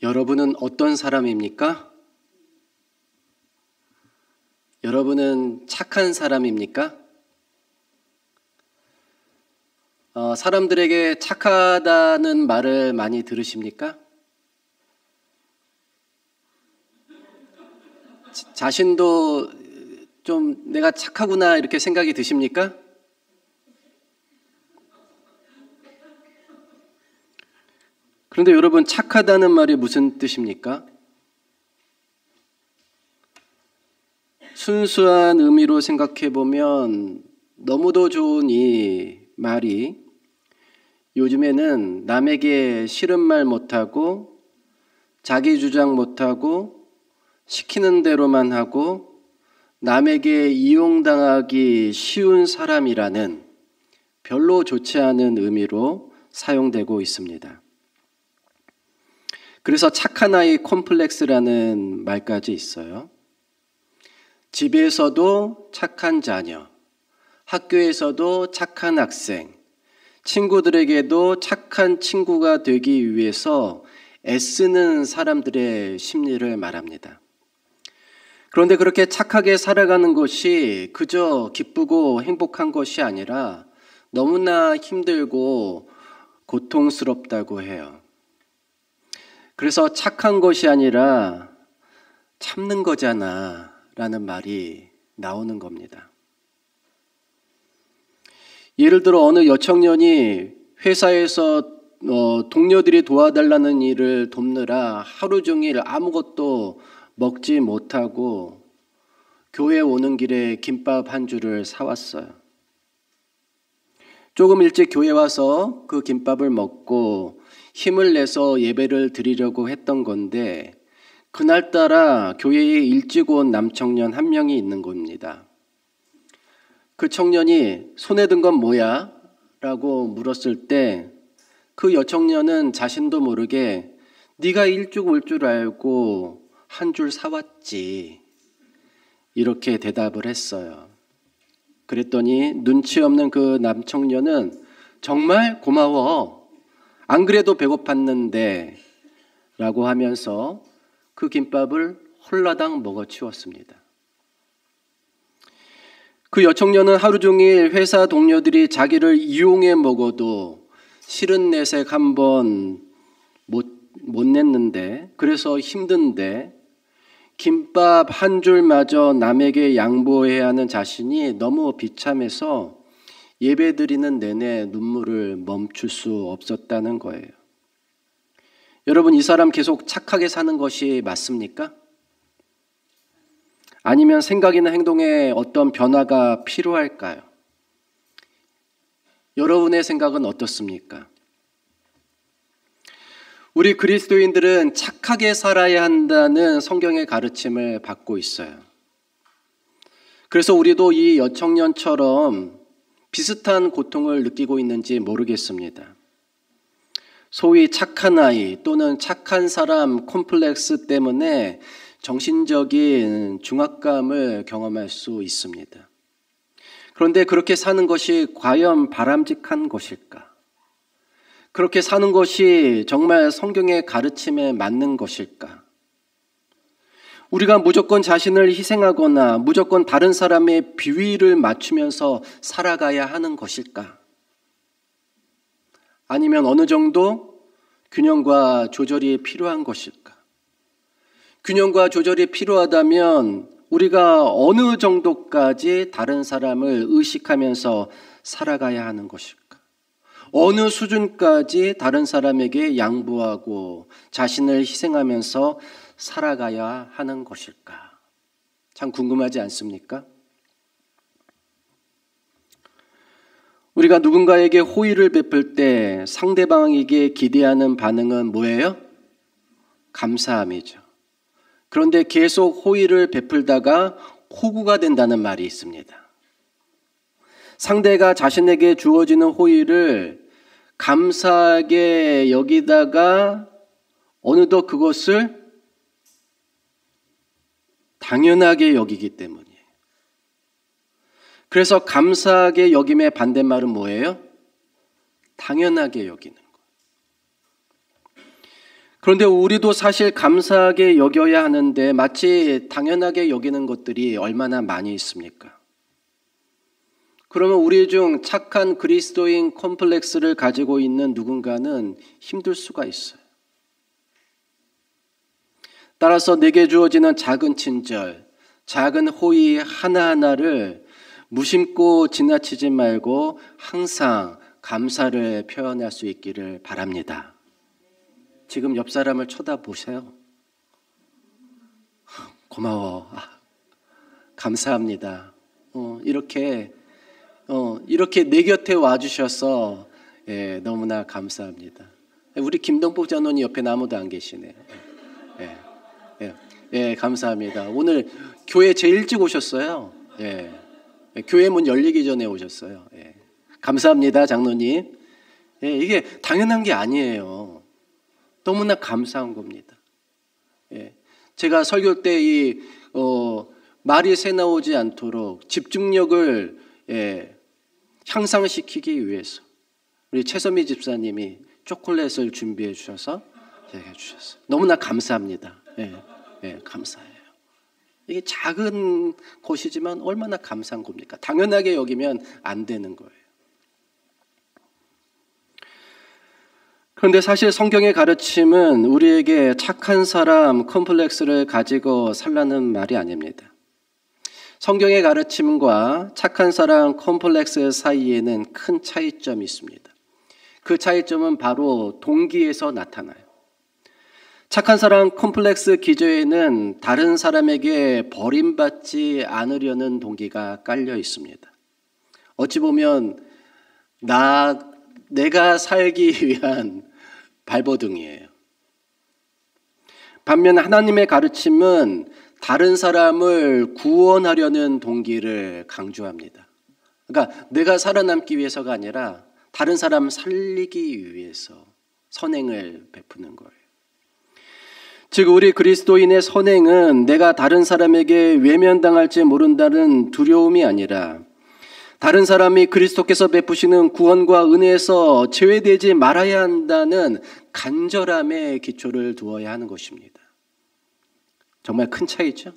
여러분은 어떤 사람입니까? 여러분은 착한 사람입니까? 사람들에게 착하다는 말을 많이 들으십니까? 자신도 좀 내가 착하구나 이렇게 생각이 드십니까? 그런데 여러분, 착하다는 말이 무슨 뜻입니까? 순수한 의미로 생각해 보면 너무도 좋은 이 말이 요즘에는 남에게 싫은 말 못하고 자기 주장 못하고 시키는 대로만 하고 남에게 이용당하기 쉬운 사람이라는 별로 좋지 않은 의미로 사용되고 있습니다. 그래서 착한 아이 콤플렉스라는 말까지 있어요. 집에서도 착한 자녀, 학교에서도 착한 학생, 친구들에게도 착한 친구가 되기 위해서 애쓰는 사람들의 심리를 말합니다. 그런데 그렇게 착하게 살아가는 것이 그저 기쁘고 행복한 것이 아니라 너무나 힘들고 고통스럽다고 해요. 그래서 착한 것이 아니라 참는 거잖아 라는 말이 나오는 겁니다. 예를 들어 어느 여청년이 회사에서 동료들이 도와달라는 일을 돕느라 하루 종일 아무것도 먹지 못하고 교회에 오는 길에 김밥 한 줄을 사왔어요. 조금 일찍 교회 와서 그 김밥을 먹고 힘을 내서 예배를 드리려고 했던 건데 그날따라 교회에 일찍 온 남청년 한 명이 있는 겁니다. 그 청년이 손에 든 건 뭐야? 라고 물었을 때 그 여청년은 자신도 모르게 네가 일찍 올 줄 알고 한 줄 사왔지 이렇게 대답을 했어요. 그랬더니 눈치 없는 그 남청년은 정말 고마워. 안 그래도 배고팠는데 라고 하면서 그 김밥을 홀라당 먹어치웠습니다. 그 여청년은 하루 종일 회사 동료들이 자기를 이용해 먹어도 싫은 내색 한번 못 냈는데 그래서 힘든데 김밥 한 줄마저 남에게 양보해야 하는 자신이 너무 비참해서 예배드리는 내내 눈물을 멈출 수 없었다는 거예요. 여러분, 이 사람 계속 착하게 사는 것이 맞습니까? 아니면 생각이나 행동에 어떤 변화가 필요할까요? 여러분의 생각은 어떻습니까? 우리 그리스도인들은 착하게 살아야 한다는 성경의 가르침을 받고 있어요. 그래서 우리도 이 여청년처럼 비슷한 고통을 느끼고 있는지 모르겠습니다. 소위 착한 아이 또는 착한 사람 콤플렉스 때문에 정신적인 중압감을 경험할 수 있습니다. 그런데 그렇게 사는 것이 과연 바람직한 것일까? 그렇게 사는 것이 정말 성경의 가르침에 맞는 것일까? 우리가 무조건 자신을 희생하거나 무조건 다른 사람의 비위를 맞추면서 살아가야 하는 것일까? 아니면 어느 정도 균형과 조절이 필요한 것일까? 균형과 조절이 필요하다면 우리가 어느 정도까지 다른 사람을 의식하면서 살아가야 하는 것일까? 어느 수준까지 다른 사람에게 양보하고 자신을 희생하면서 살아가야 하는 것일까? 참 궁금하지 않습니까? 우리가 누군가에게 호의를 베풀 때 상대방에게 기대하는 반응은 뭐예요? 감사함이죠. 그런데 계속 호의를 베풀다가 호구가 된다는 말이 있습니다. 상대가 자신에게 주어지는 호의를 감사하게 여기다가 어느덧 그것을 당연하게 여기기 때문이에요. 그래서 감사하게 여김의 반대말은 뭐예요? 당연하게 여기는 것. 그런데 우리도 사실 감사하게 여겨야 하는데 마치 당연하게 여기는 것들이 얼마나 많이 있습니까? 그러면 우리 중 착한 그리스도인 컴플렉스를 가지고 있는 누군가는 힘들 수가 있어요. 따라서 내게 주어지는 작은 친절, 작은 호의 하나하나를 무심코 지나치지 말고 항상 감사를 표현할 수 있기를 바랍니다. 지금 옆 사람을 쳐다보세요. 고마워. 감사합니다. 이렇게 내 곁에 와주셔서 너무나 감사합니다. 우리 김동복 장로님 옆에 아무도 안 계시네. 감사합니다. 오늘 교회 제일 일찍 오셨어요. 교회 문 열리기 전에 오셨어요. 감사합니다, 장로님. 이게 당연한 게 아니에요. 너무나 감사한 겁니다. 제가 설교 때 말이 새 나오지 않도록 집중력을 향상시키기 위해서 우리 최선미 집사님이 초콜릿을 준비해 주셔서 제가 주셨어요. 너무나 감사합니다. 감사해요. 이게 작은 것이지만 얼마나 감사한 겁니까? 당연하게 여기면 안 되는 거예요. 그런데 사실 성경의 가르침은 우리에게 착한 사람 컴플렉스를 가지고 살라는 말이 아닙니다. 성경의 가르침과 착한 사람 컴플렉스 사이에는 큰 차이점이 있습니다. 그 차이점은 바로 동기에서 나타나요. 착한 사람 컴플렉스 기저에는 다른 사람에게 버림받지 않으려는 동기가 깔려 있습니다. 어찌 보면 내가 살기 위한 발버둥이에요. 반면 하나님의 가르침은 다른 사람을 구원하려는 동기를 강조합니다. 그러니까 내가 살아남기 위해서가 아니라 다른 사람 살리기 위해서 선행을 베푸는 거예요. 즉 우리 그리스도인의 선행은 내가 다른 사람에게 외면당할지 모른다는 두려움이 아니라 다른 사람이 그리스도께서 베푸시는 구원과 은혜에서 제외되지 말아야 한다는 간절함에 기초를 두어야 하는 것입니다. 정말 큰 차이죠.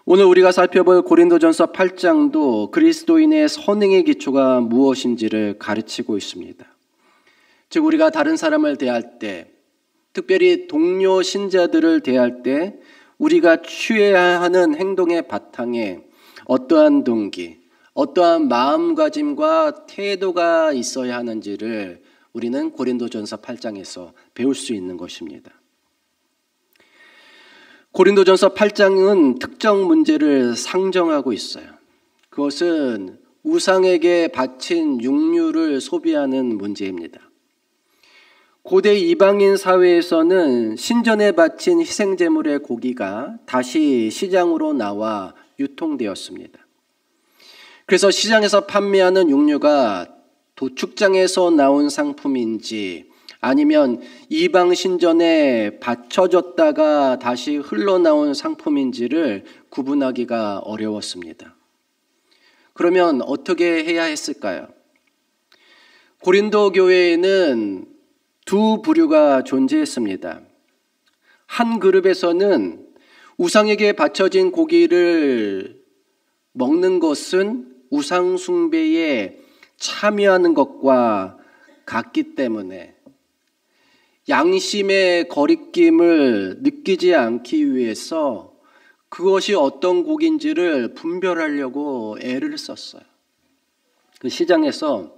오늘 우리가 살펴볼 고린도전서 8장도 그리스도인의 선행의 기초가 무엇인지를 가르치고 있습니다. 즉 우리가 다른 사람을 대할 때, 특별히 동료 신자들을 대할 때 우리가 취해야 하는 행동의 바탕에 어떠한 동기, 어떠한 마음가짐과 태도가 있어야 하는지를 우리는 고린도전서 8장에서 배울 수 있는 것입니다. 고린도전서 8장은 특정 문제를 상정하고 있어요. 그것은 우상에게 바친 육류를 소비하는 문제입니다. 고대 이방인 사회에서는 신전에 바친 희생제물의 고기가 다시 시장으로 나와 유통되었습니다. 그래서 시장에서 판매하는 육류가 도축장에서 나온 상품인지 아니면 이방 신전에 바쳐졌다가 다시 흘러나온 상품인지를 구분하기가 어려웠습니다. 그러면 어떻게 해야 했을까요? 고린도 교회에는 두 부류가 존재했습니다. 한 그룹에서는 우상에게 바쳐진 고기를 먹는 것은 우상 숭배에 참여하는 것과 같기 때문에 양심의 거리낌을 느끼지 않기 위해서 그것이 어떤 고기인지를 분별하려고 애를 썼어요. 그 시장에서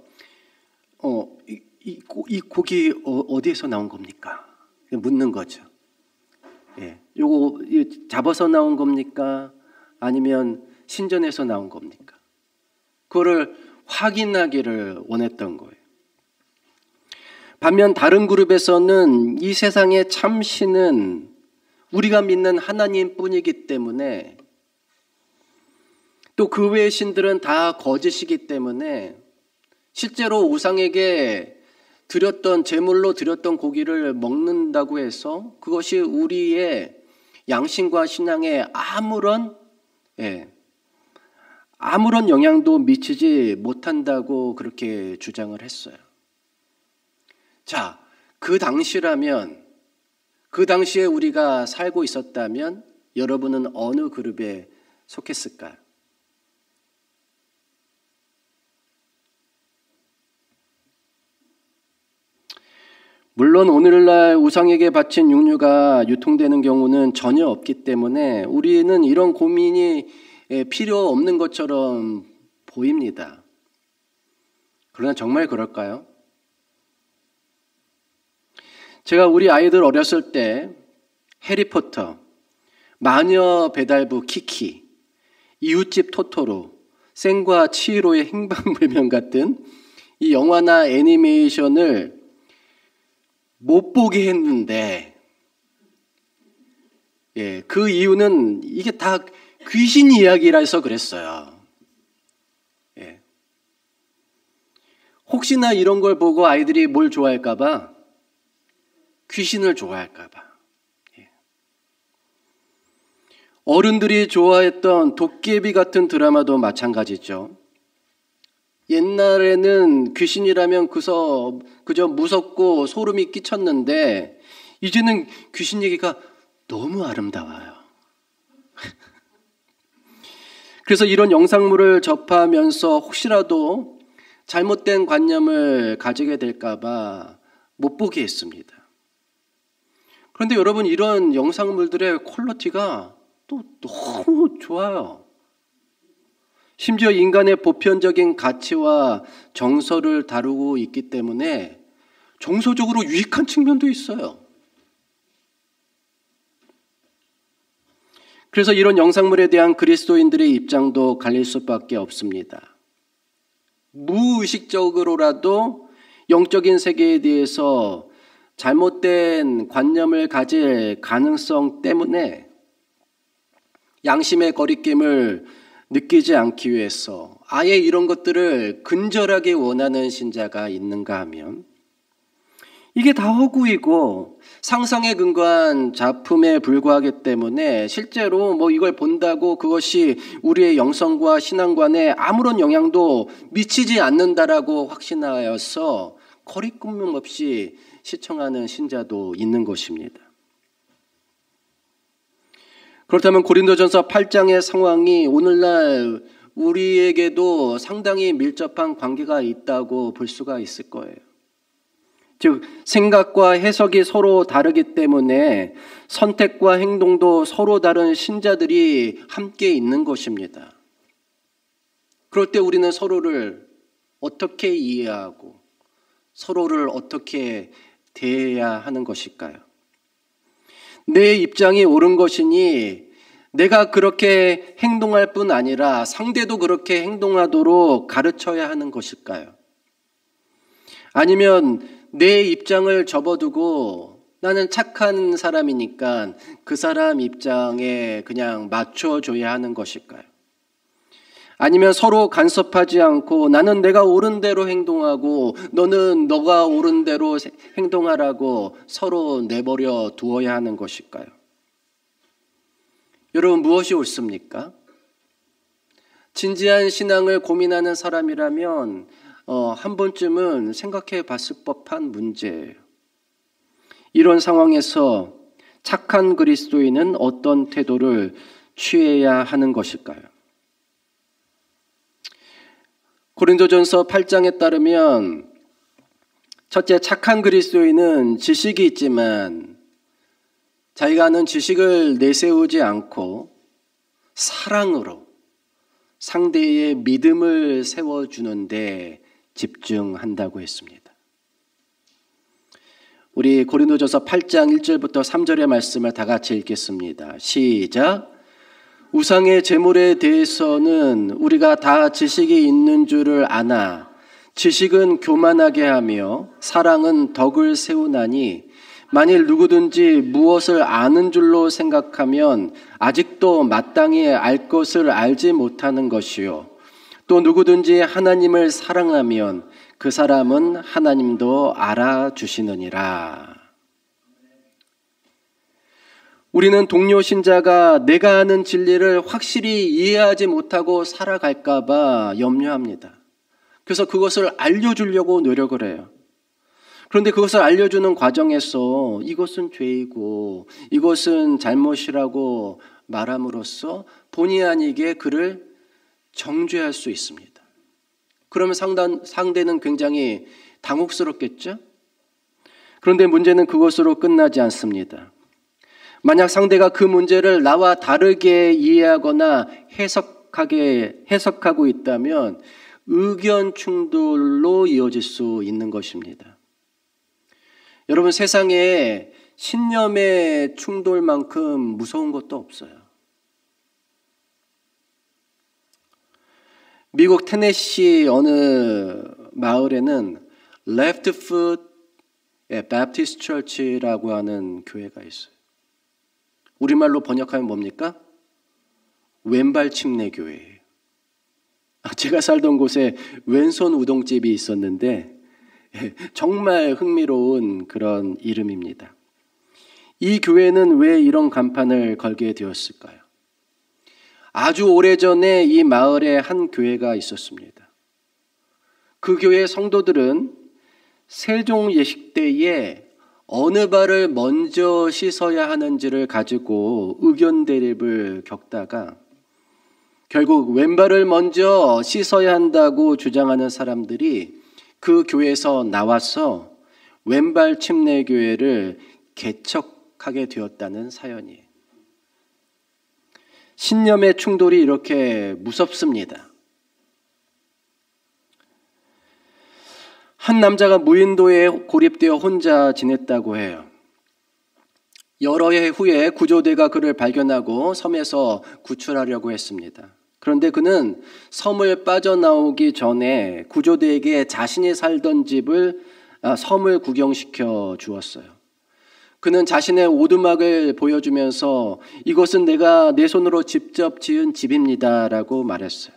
이 고기 어디에서 나온 겁니까? 묻는 거죠. 요거 잡아서 나온 겁니까? 아니면 신전에서 나온 겁니까? 그거를 확인하기를 원했던 거예요. 반면 다른 그룹에서는 이 세상의 참신은 우리가 믿는 하나님뿐이기 때문에 또 그 외의 신들은 다 거짓이기 때문에 실제로 우상에게 드렸던 제물로 드렸던 고기를 먹는다고 해서 그것이 우리의 양심과 신앙에 아무런 영향도 미치지 못한다고 그렇게 주장을 했어요. 자, 그 당시라면, 그 당시에 우리가 살고 있었다면 여러분은 어느 그룹에 속했을까요? 물론 오늘날 우상에게 바친 육류가 유통되는 경우는 전혀 없기 때문에 우리는 이런 고민이 필요 없는 것처럼 보입니다. 그러나 정말 그럴까요? 제가 우리 아이들 어렸을 때 해리포터, 마녀 배달부 키키, 이웃집 토토로, 생과 치히로의 행방불명 같은 이 영화나 애니메이션을 못 보게 했는데, 그 이유는 이게 다 귀신 이야기라서 그랬어요. 혹시나 이런 걸 보고 아이들이 뭘 좋아할까봐, 귀신을 좋아할까봐. 어른들이 좋아했던 도깨비 같은 드라마도 마찬가지죠. 옛날에는 귀신이라면 그저 무섭고 소름이 끼쳤는데 이제는 귀신 얘기가 너무 아름다워요. 그래서 이런 영상물을 접하면서 혹시라도 잘못된 관념을 가지게 될까봐 못 보게 했습니다. 그런데 여러분, 이런 영상물들의 퀄리티가 또 너무 좋아요. 심지어 인간의 보편적인 가치와 정서를 다루고 있기 때문에 정서적으로 유익한 측면도 있어요. 그래서 이런 영상물에 대한 그리스도인들의 입장도 갈릴 수밖에 없습니다. 무의식적으로라도 영적인 세계에 대해서 잘못된 관념을 가질 가능성 때문에 양심의 거리낌을 느끼지 않기 위해서 아예 이런 것들을 근절하게 원하는 신자가 있는가 하면 이게 다 허구이고 상상에 근거한 작품에 불과하기 때문에 실제로 이걸 본다고 그것이 우리의 영성과 신앙관에 아무런 영향도 미치지 않는다라고 확신하여서 거리낌 없이 시청하는 신자도 있는 것입니다. 그렇다면 고린도전서 8장의 상황이 오늘날 우리에게도 상당히 밀접한 관계가 있다고 볼 수가 있을 거예요. 즉, 생각과 해석이 서로 다르기 때문에 선택과 행동도 서로 다른 신자들이 함께 있는 것입니다. 그럴 때 우리는 서로를 어떻게 이해하고 서로를 어떻게 대해야 하는 것일까요? 내 입장이 옳은 것이니 내가 그렇게 행동할 뿐 아니라 상대도 그렇게 행동하도록 가르쳐야 하는 것일까요? 아니면 내 입장을 접어두고 나는 착한 사람이니까 그 사람 입장에 그냥 맞춰줘야 하는 것일까요? 아니면 서로 간섭하지 않고 나는 내가 옳은 대로 행동하고 너는 너가 옳은 대로 행동하라고 서로 내버려 두어야 하는 것일까요? 여러분, 무엇이 옳습니까? 진지한 신앙을 고민하는 사람이라면 한 번쯤은 생각해 봤을 법한 문제예요. 이런 상황에서 착한 그리스도인은 어떤 태도를 취해야 하는 것일까요? 고린도전서 8장에 따르면 첫째, 착한 그리스도인은 지식이 있지만 자기가 아는 지식을 내세우지 않고 사랑으로 상대의 믿음을 세워주는데 집중한다고 했습니다. 우리 고린도전서 8장 1절부터 3절의 말씀을 다 같이 읽겠습니다. 시작. 우상의 제물에 대해서는 우리가 다 지식이 있는 줄을 아나 지식은 교만하게 하며 사랑은 덕을 세우나니 만일 누구든지 무엇을 아는 줄로 생각하면 아직도 마땅히 알 것을 알지 못하는 것이요 또 누구든지 하나님을 사랑하면 그 사람은 하나님도 알아주시느니라. 우리는 동료 신자가 내가 아는 진리를 확실히 이해하지 못하고 살아갈까 봐 염려합니다. 그래서 그것을 알려주려고 노력을 해요. 그런데 그것을 알려주는 과정에서 이것은 죄이고 이것은 잘못이라고 말함으로써 본의 아니게 그를 정죄할 수 있습니다. 그러면 상대는 굉장히 당혹스럽겠죠? 그런데 문제는 그것으로 끝나지 않습니다. 만약 상대가 그 문제를 나와 다르게 이해하거나 해석하고 있다면 의견 충돌로 이어질 수 있는 것입니다. 여러분, 세상에 신념의 충돌만큼 무서운 것도 없어요. 미국 테네시 어느 마을에는 Left Foot Baptist Church라고 하는 교회가 있어요. 우리말로 번역하면 뭡니까? 왼발 침례 교회예요. 제가 살던 곳에 왼손 우동집이 있었는데 정말 흥미로운 그런 이름입니다. 이 교회는 왜 이런 간판을 걸게 되었을까요? 아주 오래전에 이 마을에 한 교회가 있었습니다. 그 교회 성도들은 세종 예식 때에 어느 발을 먼저 씻어야 하는지를 가지고 의견 대립을 겪다가 결국 왼발을 먼저 씻어야 한다고 주장하는 사람들이 그 교회에서 나와서 왼발 침례교회를 개척하게 되었다는 사연이에요. 신념의 충돌이 이렇게 무섭습니다. 한 남자가 무인도에 고립되어 혼자 지냈다고 해요. 여러 해 후에 구조대가 그를 발견하고 섬에서 구출하려고 했습니다. 그런데 그는 섬을 빠져나오기 전에 구조대에게 자신이 살던 섬을 구경시켜 주었어요. 그는 자신의 오두막을 보여주면서 이것은 내가 내 손으로 직접 지은 집입니다라고 말했어요.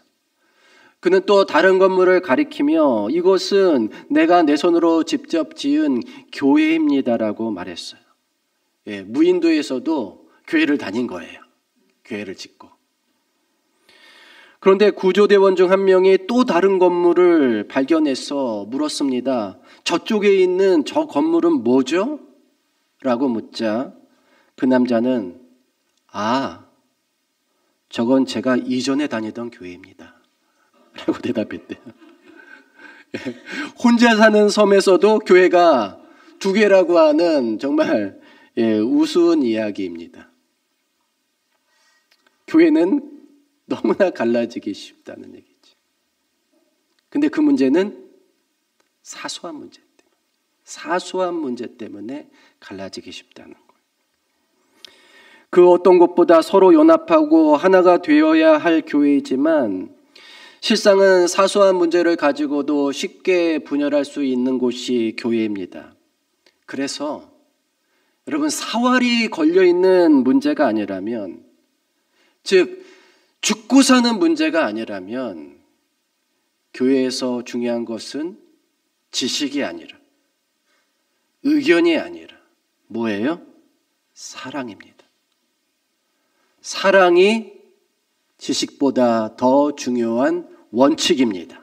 그는 또 다른 건물을 가리키며 이것은 내가 내 손으로 직접 지은 교회입니다라고 말했어요. 무인도에서도 교회를 다닌 거예요. 교회를 짓고. 그런데 구조대원 중 한 명이 또 다른 건물을 발견해서 물었습니다. 저쪽에 있는 저 건물은 뭐죠? 라고 묻자 그 남자는 저건 제가 이전에 다니던 교회입니다. 라고 대답했대요. 혼자 사는 섬에서도 교회가 두 개라고 하는 정말 우스운 이야기입니다. 교회는 너무나 갈라지기 쉽다는 얘기죠. 근데 그 문제는 사소한 문제 때문에 갈라지기 쉽다는 거예요. 그 어떤 것보다 서로 연합하고 하나가 되어야 할 교회이지만 실상은 사소한 문제를 가지고도 쉽게 분열할 수 있는 곳이 교회입니다. 그래서 여러분, 사활이 걸려있는 문제가 아니라면, 즉 죽고 사는 문제가 아니라면 교회에서 중요한 것은 지식이 아니라, 의견이 아니라 뭐예요? 사랑입니다. 사랑이 지식보다 더 중요한 원칙입니다.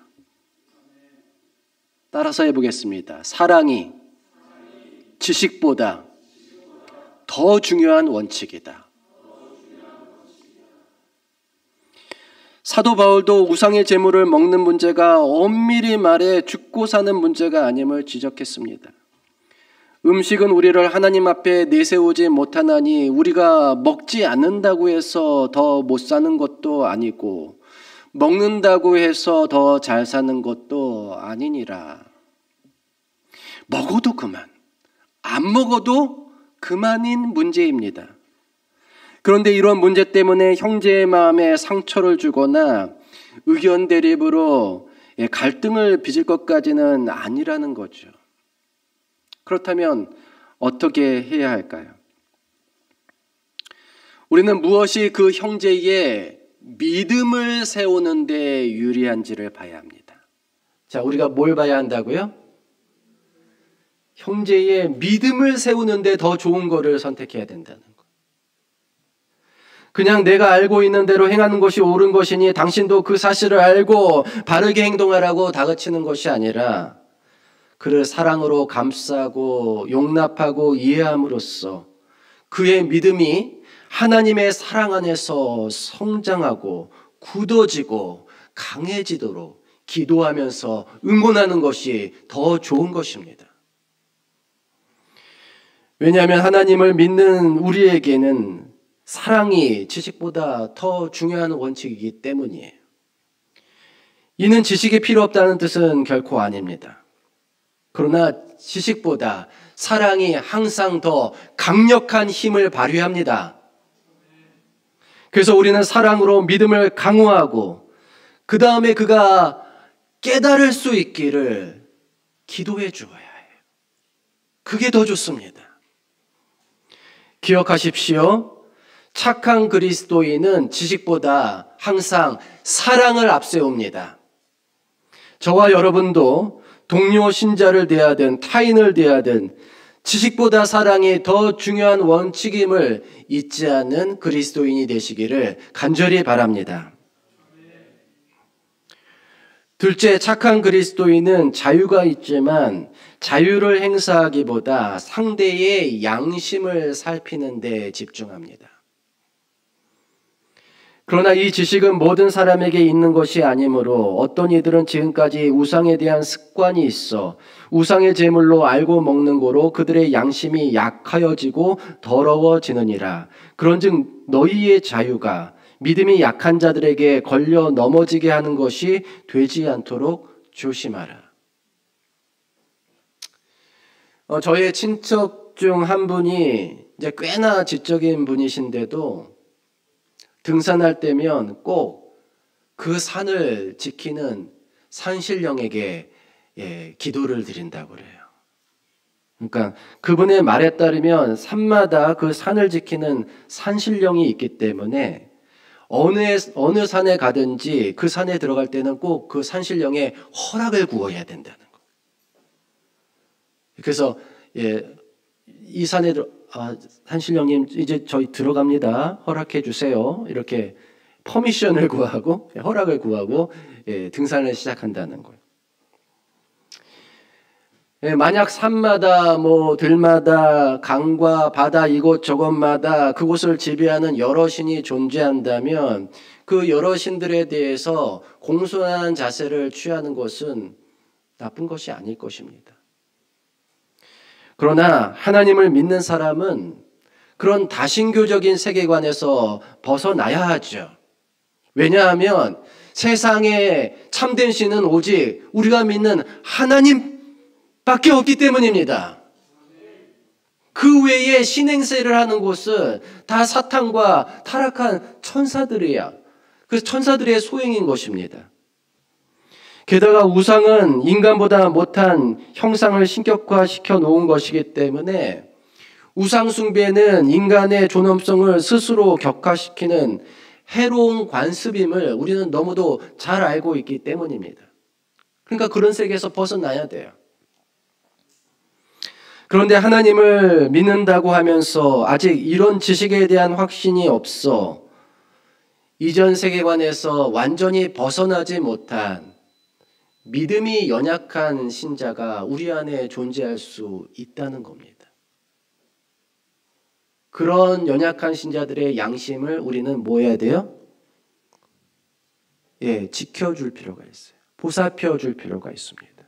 따라서 해보겠습니다. 사랑이 지식보다 더 중요한 원칙이다. 사도 바울도 우상의 제물을 먹는 문제가 엄밀히 말해 죽고 사는 문제가 아님을 지적했습니다. 음식은 우리를 하나님 앞에 내세우지 못하나니 우리가 먹지 않는다고 해서 더 못 사는 것도 아니고 먹는다고 해서 더 잘 사는 것도 아니니라. 먹어도 그만, 안 먹어도 그만인 문제입니다. 그런데 이런 문제 때문에 형제의 마음에 상처를 주거나 의견 대립으로 갈등을 빚을 것까지는 아니라는 거죠. 그렇다면 어떻게 해야 할까요? 우리는 무엇이 그 형제의 믿음을 세우는 데 유리한지를 봐야 합니다. 자, 우리가 뭘 봐야 한다고요? 형제의 믿음을 세우는 데 더 좋은 거를 선택해야 된다는 거. 그냥 내가 알고 있는 대로 행하는 것이 옳은 것이니 당신도 그 사실을 알고 바르게 행동하라고 다그치는 것이 아니라 그를 사랑으로 감싸고 용납하고 이해함으로써 그의 믿음이 하나님의 사랑 안에서 성장하고 굳어지고 강해지도록 기도하면서 응원하는 것이 더 좋은 것입니다. 왜냐하면 하나님을 믿는 우리에게는 사랑이 지식보다 더 중요한 원칙이기 때문이에요. 이는 지식이 필요 없다는 뜻은 결코 아닙니다. 그러나 지식보다 사랑이 항상 더 강력한 힘을 발휘합니다. 그래서 우리는 사랑으로 믿음을 강화하고 그 다음에 그가 깨달을 수 있기를 기도해 주어야 해요. 그게 더 좋습니다. 기억하십시오. 착한 그리스도인은 지식보다 항상 사랑을 앞세웁니다. 저와 여러분도 동료 신자를 대하든 타인을 대하든 지식보다 사랑이 더 중요한 원칙임을 잊지 않는 그리스도인이 되시기를 간절히 바랍니다. 둘째, 착한 그리스도인은 자유가 있지만 자유를 행사하기보다 상대의 양심을 살피는 데 집중합니다. 그러나 이 지식은 모든 사람에게 있는 것이 아니므로 어떤 이들은 지금까지 우상에 대한 습관이 있어 우상의 제물로 알고 먹는 고로 그들의 양심이 약하여지고 더러워지느니라. 그런즉 너희의 자유가 믿음이 약한 자들에게 걸려 넘어지게 하는 것이 되지 않도록 조심하라. 저의 친척 중 한 분이 이제 꽤나 지적인 분이신데도 등산할 때면 꼭 그 산을 지키는 산신령에게 기도를 드린다고 그래요. 그러니까 그분의 말에 따르면 산마다 그 산을 지키는 산신령이 있기 때문에 어느 산에 가든지 그 산에 들어갈 때는 꼭 그 산신령의 허락을 구해야 된다는 거. 그래서 이 산에 산신령님 이제 저희 들어갑니다. 허락해 주세요. 이렇게 퍼미션을 구하고 허락을 구하고 등산을 시작한다는 거예요. 만약 산마다 들마다 강과 바다 이곳저곳마다 그곳을 지배하는 여러 신이 존재한다면 그 여러 신들에 대해서 공손한 자세를 취하는 것은 나쁜 것이 아닐 것입니다. 그러나 하나님을 믿는 사람은 그런 다신교적인 세계관에서 벗어나야 하죠. 왜냐하면 세상에 참된 신은 오직 우리가 믿는 하나님밖에 없기 때문입니다. 그 외에 신행세를 하는 곳은 다 사탄과 타락한 천사들이야. 그 천사들의 소행인 것입니다. 게다가 우상은 인간보다 못한 형상을 신격화시켜 놓은 것이기 때문에 우상 숭배는 인간의 존엄성을 스스로 격화시키는 해로운 관습임을 우리는 너무도 잘 알고 있기 때문입니다. 그러니까 그런 세계에서 벗어나야 돼요. 그런데 하나님을 믿는다고 하면서 아직 이런 지식에 대한 확신이 없어 이전 세계관에서 완전히 벗어나지 못한 믿음이 연약한 신자가 우리 안에 존재할 수 있다는 겁니다. 그런 연약한 신자들의 양심을 우리는 뭐 해야 돼요? 지켜줄 필요가 있어요. 보살펴줄 필요가 있습니다.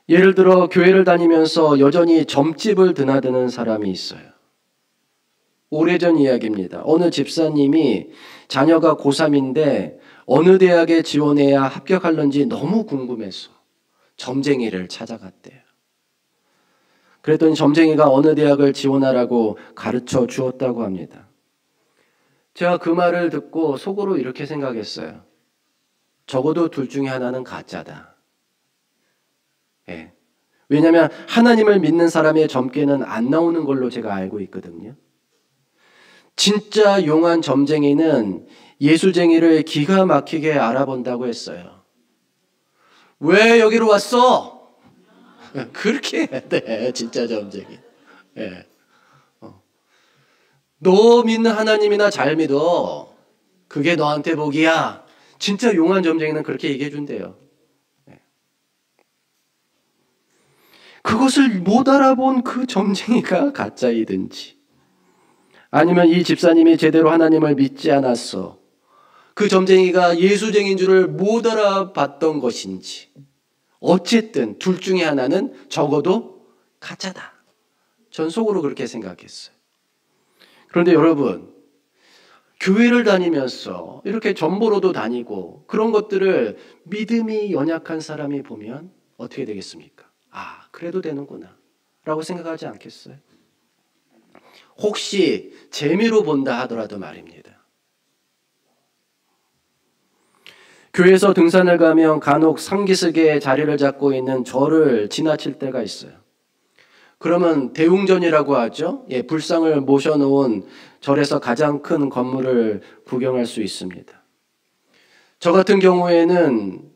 예를 들어 교회를 다니면서 여전히 점집을 드나드는 사람이 있어요. 오래전 이야기입니다. 어느 집사님이 자녀가 고3인데 어느 대학에 지원해야 합격할는지 너무 궁금해서 점쟁이를 찾아갔대요. 그랬더니 점쟁이가 어느 대학을 지원하라고 가르쳐 주었다고 합니다. 제가 그 말을 듣고 속으로 이렇게 생각했어요. 적어도 둘 중에 하나는 가짜다. 왜냐하면 하나님을 믿는 사람의 점괘는 안 나오는 걸로 제가 알고 있거든요. 진짜 용한 점쟁이는 예술쟁이를 기가 막히게 알아본다고 했어요. 왜 여기로 왔어? 그렇게 해야 돼, 진짜 점쟁이. 너 믿는 하나님이나 잘 믿어. 그게 너한테 복이야. 진짜 용한 점쟁이는 그렇게 얘기해 준대요. 그것을 못 알아본 그 점쟁이가 가짜이든지, 아니면 이 집사님이 제대로 하나님을 믿지 않았어, 그 점쟁이가 예수쟁인 줄을 못 알아봤던 것인지, 어쨌든 둘 중에 하나는 적어도 가짜다. 전 속으로 그렇게 생각했어요. 그런데 여러분, 교회를 다니면서 이렇게 전보로도 다니고 그런 것들을 믿음이 연약한 사람이 보면 어떻게 되겠습니까? 아, 그래도 되는구나 라고 생각하지 않겠어요? 혹시 재미로 본다 하더라도 말입니다. 교회에서 등산을 가면 간혹 상기슭에 자리를 잡고 있는 저를 지나칠 때가 있어요. 그러면 대웅전이라고 하죠. 예, 불상을 모셔놓은 절에서 가장 큰 건물을 구경할 수 있습니다. 저 같은 경우에는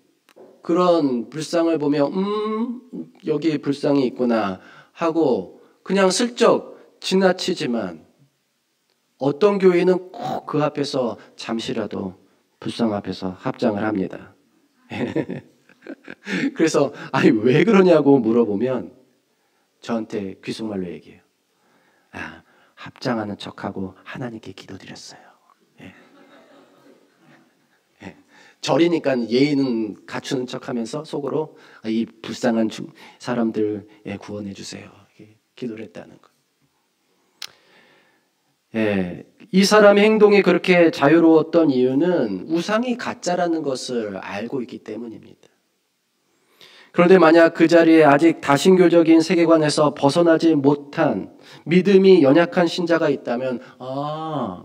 그런 불상을 보면 여기 불상이 있구나 하고 그냥 슬쩍 지나치지만, 어떤 교회는 꼭 그 앞에서 잠시라도 불상 앞에서 합장을 합니다. 그래서 아니 왜 그러냐고 물어보면 저한테 귀속말로 얘기해요. 아, 합장하는 척하고 하나님께 기도드렸어요. 예. 예. 절이니까 예의는 갖추는 척하면서 속으로 이 불쌍한 사람들 구원해 주세요. 기도를 했다는 거. 예, 이 사람의 행동이 그렇게 자유로웠던 이유는 우상이 가짜라는 것을 알고 있기 때문입니다. 그런데 만약 그 자리에 아직 다신교적인 세계관에서 벗어나지 못한 믿음이 연약한 신자가 있다면, 아,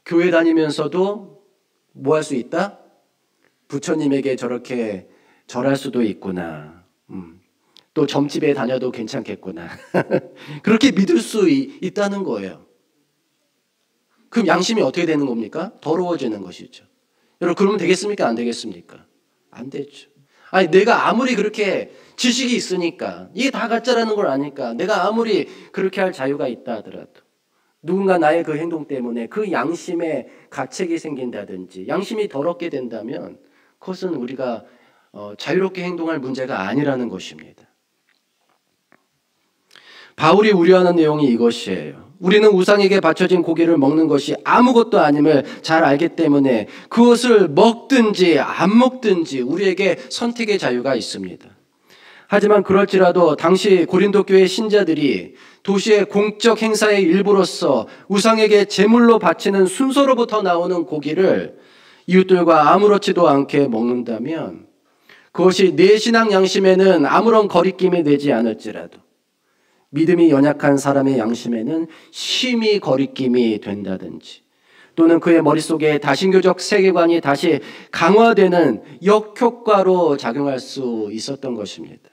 교회 다니면서도 뭐 할 수 있다? 부처님에게 저렇게 절할 수도 있구나. 또 점집에 다녀도 괜찮겠구나. 그렇게 믿을 수 있다는 거예요. 그럼 양심이 어떻게 되는 겁니까? 더러워지는 것이죠. 여러분, 그러면 되겠습니까? 안 되겠습니까? 안 되죠. 아니, 내가 아무리 그렇게 지식이 있으니까, 이게 다 가짜라는 걸 아니까, 내가 아무리 그렇게 할 자유가 있다 하더라도 누군가 나의 그 행동 때문에 그 양심에 가책이 생긴다든지 양심이 더럽게 된다면 그것은 우리가 자유롭게 행동할 문제가 아니라는 것입니다. 바울이 우려하는 내용이 이것이에요. 우리는 우상에게 바쳐진 고기를 먹는 것이 아무것도 아님을 잘 알기 때문에 그것을 먹든지 안 먹든지 우리에게 선택의 자유가 있습니다. 하지만 그럴지라도 당시 고린도 교회 신자들이 도시의 공적 행사의 일부로서 우상에게 제물로 바치는 순서로부터 나오는 고기를 이웃들과 아무렇지도 않게 먹는다면 그것이 내 신앙 양심에는 아무런 거리낌이 되지 않을지라도 믿음이 연약한 사람의 양심에는 심히 거리낌이 된다든지, 또는 그의 머릿속에 다신교적 세계관이 다시 강화되는 역효과로 작용할 수 있었던 것입니다.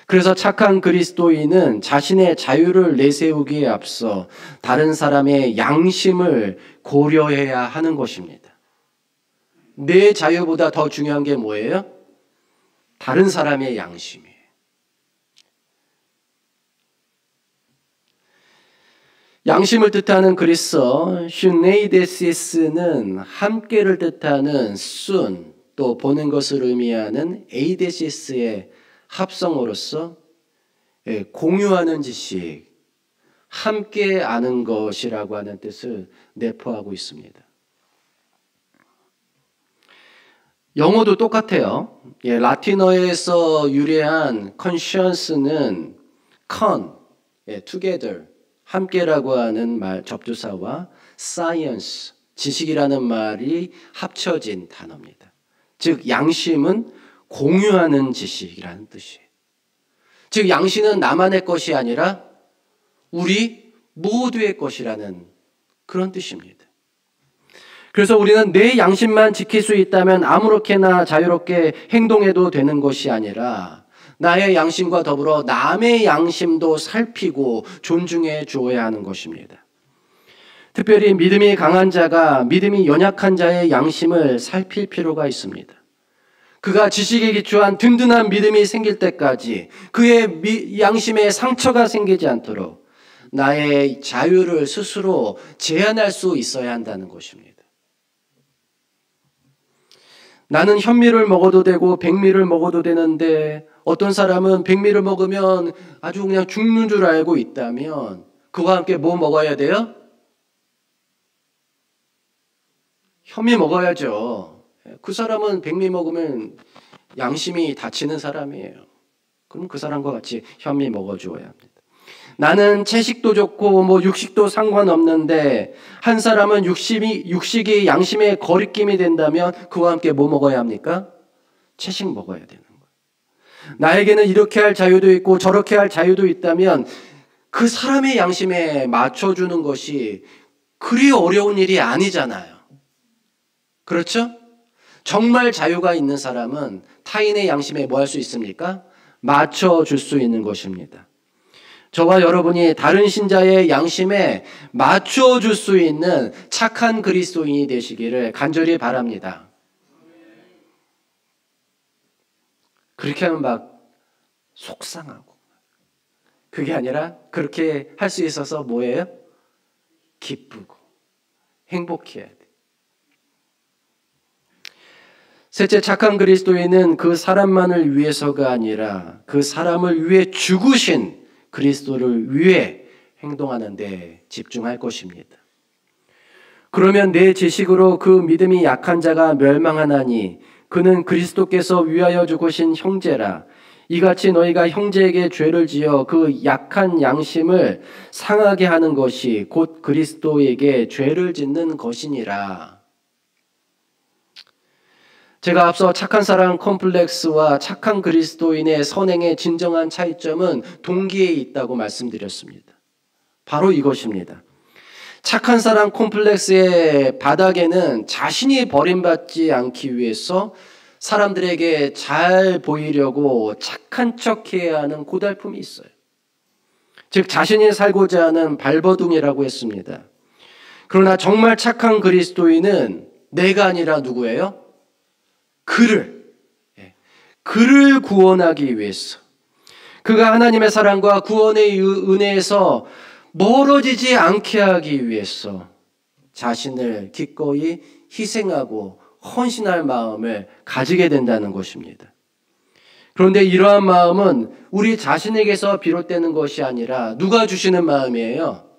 그래서 착한 그리스도인은 자신의 자유를 내세우기에 앞서 다른 사람의 양심을 고려해야 하는 것입니다. 내 자유보다 더 중요한 게 뭐예요? 다른 사람의 양심이에요. 양심을 뜻하는 그리스어 슈네이데시스는 함께를 뜻하는 순, 또 보는 것을 의미하는 에이데시스의 합성어로서 공유하는 지식, 함께 아는 것이라고 하는 뜻을 내포하고 있습니다. 영어도 똑같아요. 라틴어에서 유래한 conscience는 con, together, 함께라고 하는 말 접두사와 science, 지식이라는 말이 합쳐진 단어입니다. 즉 양심은 공유하는 지식이라는 뜻이에요. 즉 양심은 나만의 것이 아니라 우리 모두의 것이라는 그런 뜻입니다. 그래서 우리는 내 양심만 지킬 수 있다면 아무렇게나 자유롭게 행동해도 되는 것이 아니라 나의 양심과 더불어 남의 양심도 살피고 존중해 주어야 하는 것입니다. 특별히 믿음이 강한 자가 믿음이 연약한 자의 양심을 살필 필요가 있습니다. 그가 지식에 기초한 든든한 믿음이 생길 때까지 그의 양심에 상처가 생기지 않도록 나의 자유를 스스로 제한할 수 있어야 한다는 것입니다. 나는 현미를 먹어도 되고 백미를 먹어도 되는데 어떤 사람은 백미를 먹으면 아주 그냥 죽는 줄 알고 있다면 그와 함께 뭐 먹어야 돼요? 현미 먹어야죠. 그 사람은 백미 먹으면 양심이 다치는 사람이에요. 그럼 그 사람과 같이 현미 먹어주어야 합니다. 나는 채식도 좋고 뭐 육식도 상관없는데 한 사람은 육식이 양심의 거리낌이 된다면 그와 함께 뭐 먹어야 합니까? 채식 먹어야 되는 거예요. 나에게는 이렇게 할 자유도 있고 저렇게 할 자유도 있다면 그 사람의 양심에 맞춰주는 것이 그리 어려운 일이 아니잖아요. 그렇죠? 정말 자유가 있는 사람은 타인의 양심에 뭐 할 수 있습니까? 맞춰줄 수 있는 것입니다. 저와 여러분이 다른 신자의 양심에 맞춰줄 수 있는 착한 그리스도인이 되시기를 간절히 바랍니다. 그렇게 하면 막 속상하고 그게 아니라 그렇게 할 수 있어서 뭐예요? 기쁘고 행복해야 돼. 셋째, 착한 그리스도인은 그 사람만을 위해서가 아니라 그 사람을 위해 죽으신 그리스도를 위해 행동하는 데 집중할 것입니다. 그러면 내 지식으로 그 믿음이 약한 자가 멸망하나니 그는 그리스도께서 위하여 죽으신 형제라. 이같이 너희가 형제에게 죄를 지어 그 약한 양심을 상하게 하는 것이 곧 그리스도에게 죄를 짓는 것이니라. 제가 앞서 착한 사랑 콤플렉스와 착한 그리스도인의 선행의 진정한 차이점은 동기에 있다고 말씀드렸습니다. 바로 이것입니다. 착한 사랑 콤플렉스의 바닥에는 자신이 버림받지 않기 위해서 사람들에게 잘 보이려고 착한 척해야 하는 고달픔이 있어요. 즉 자신이 살고자 하는 발버둥이라고 했습니다. 그러나 정말 착한 그리스도인은 내가 아니라 누구예요? 그를 구원하기 위해서 그가 하나님의 사랑과 구원의 은혜에서 멀어지지 않게 하기 위해서 자신을 기꺼이 희생하고 헌신할 마음을 가지게 된다는 것입니다. 그런데 이러한 마음은 우리 자신에게서 비롯되는 것이 아니라 누가 주시는 마음이에요?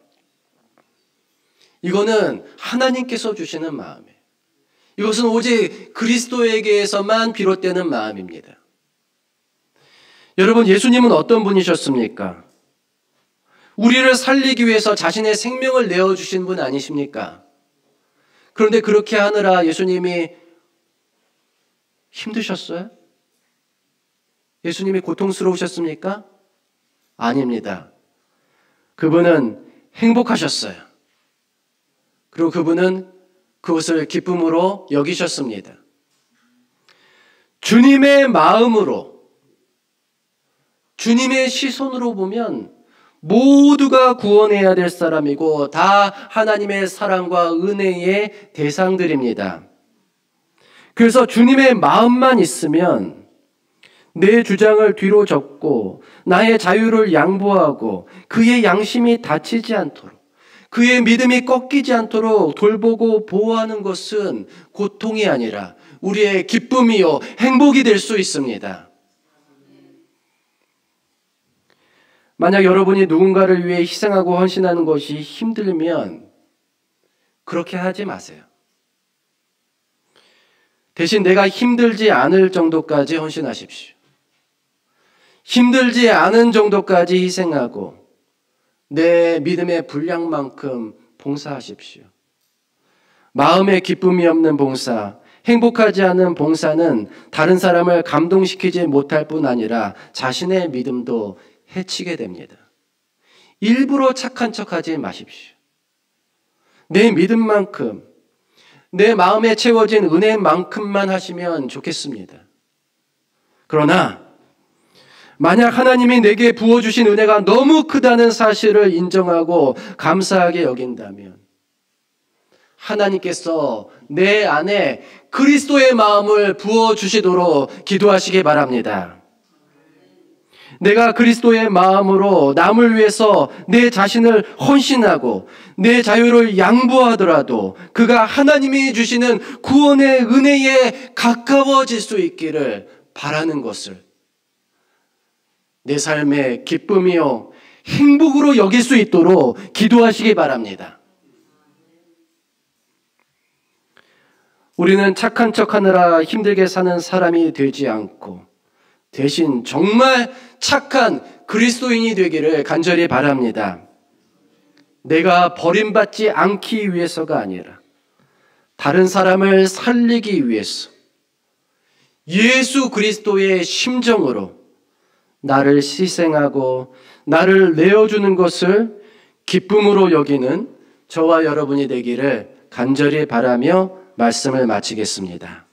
이거는 하나님께서 주시는 마음이에요. 이것은 오직 그리스도에게서만 비롯되는 마음입니다. 여러분, 예수님은 어떤 분이셨습니까? 우리를 살리기 위해서 자신의 생명을 내어주신 분 아니십니까? 그런데 그렇게 하느라 예수님이 힘드셨어요? 예수님이 고통스러우셨습니까? 아닙니다. 그분은 행복하셨어요. 그리고 그분은 그것을 기쁨으로 여기셨습니다. 주님의 마음으로, 주님의 시선으로 보면 모두가 구원해야 될 사람이고 다 하나님의 사랑과 은혜의 대상들입니다. 그래서 주님의 마음만 있으면 내 주장을 뒤로 접고 나의 자유를 양보하고 그의 양심이 다치지 않도록 그의 믿음이 꺾이지 않도록 돌보고 보호하는 것은 고통이 아니라 우리의 기쁨이요 행복이 될 수 있습니다. 만약 여러분이 누군가를 위해 희생하고 헌신하는 것이 힘들면 그렇게 하지 마세요. 대신 내가 힘들지 않을 정도까지 헌신하십시오. 힘들지 않은 정도까지 희생하고 내 믿음의 분량만큼 봉사하십시오. 마음에 기쁨이 없는 봉사, 행복하지 않은 봉사는 다른 사람을 감동시키지 못할 뿐 아니라 자신의 믿음도 해치게 됩니다. 일부러 착한 척하지 마십시오. 내 믿음만큼, 내 마음에 채워진 은혜만큼만 하시면 좋겠습니다. 그러나 만약 하나님이 내게 부어주신 은혜가 너무 크다는 사실을 인정하고 감사하게 여긴다면 하나님께서 내 안에 그리스도의 마음을 부어주시도록 기도하시기 바랍니다. 내가 그리스도의 마음으로 남을 위해서 내 자신을 헌신하고 내 자유를 양보하더라도 그가 하나님이 주시는 구원의 은혜에 가까워질 수 있기를 바라는 것을 내 삶의 기쁨이요 행복으로 여길 수 있도록 기도하시기 바랍니다. 우리는 착한 척하느라 힘들게 사는 사람이 되지 않고 대신 정말 착한 그리스도인이 되기를 간절히 바랍니다. 내가 버림받지 않기 위해서가 아니라 다른 사람을 살리기 위해서 예수 그리스도의 심정으로 나를 희생하고 나를 내어주는 것을 기쁨으로 여기는 저와 여러분이 되기를 간절히 바라며 말씀을 마치겠습니다.